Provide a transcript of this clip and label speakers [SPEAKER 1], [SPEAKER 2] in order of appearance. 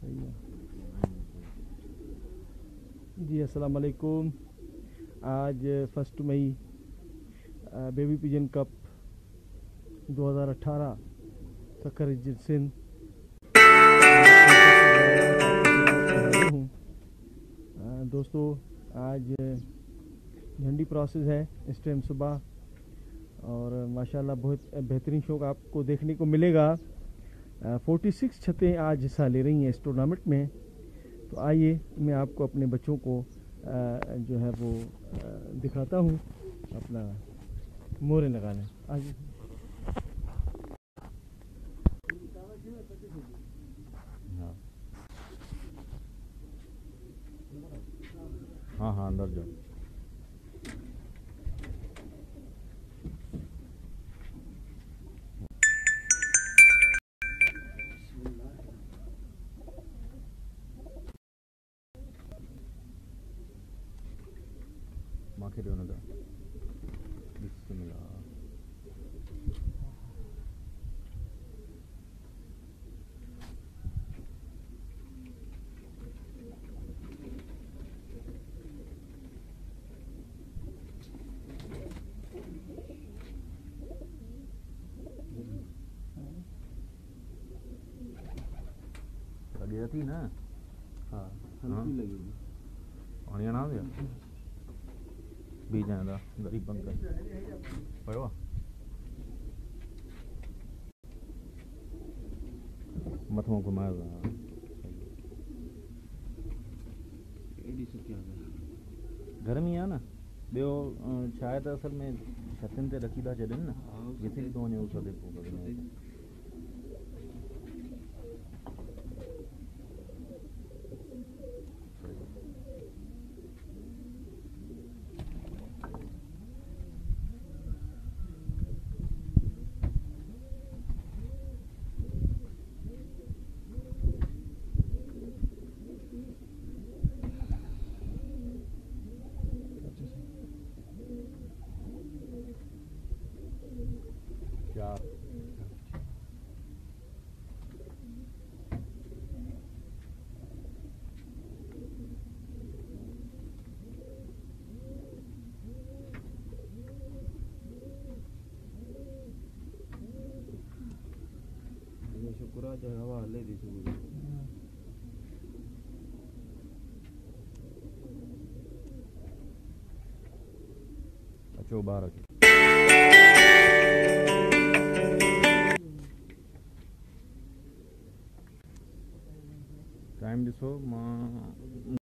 [SPEAKER 1] सही है जी। अस्सलाम वालेकुम। आज 1 मई बेबी पिजन कप 2018 सक्कर रिजन सिंध हूँ। दोस्तों, आज झंडी प्रोसेस है इस टाइम सुबह, और माशाल्लाह बहुत बेहतरीन शो आपको देखने को मिलेगा। 46 छतें आज हिस्सा ले रही हैं इस टूर्नामेंट में। तो आइए मैं आपको अपने बच्चों को जो है वो दिखाता हूँ। अपना मोरे लगा लें आज।
[SPEAKER 2] हाँ हाँ, अंदर जाओ। माखे दो ना, बिस्मिल्लाह। लगी रहती ना।
[SPEAKER 1] हाँ, हल्की लगी
[SPEAKER 2] पानी ना दिया बीज आंदा गरीब पंकज पड़वा मथों घुमाएगा। गर्मी है ना बो शायद असल में छतन ते रखी था छॾनि न, विसिरी थो वञे उस ते पोइ चार
[SPEAKER 1] शुक्र आज हवा हले थी सुबह।
[SPEAKER 2] अचो ॿार अचो। टाइम ॾिसो मां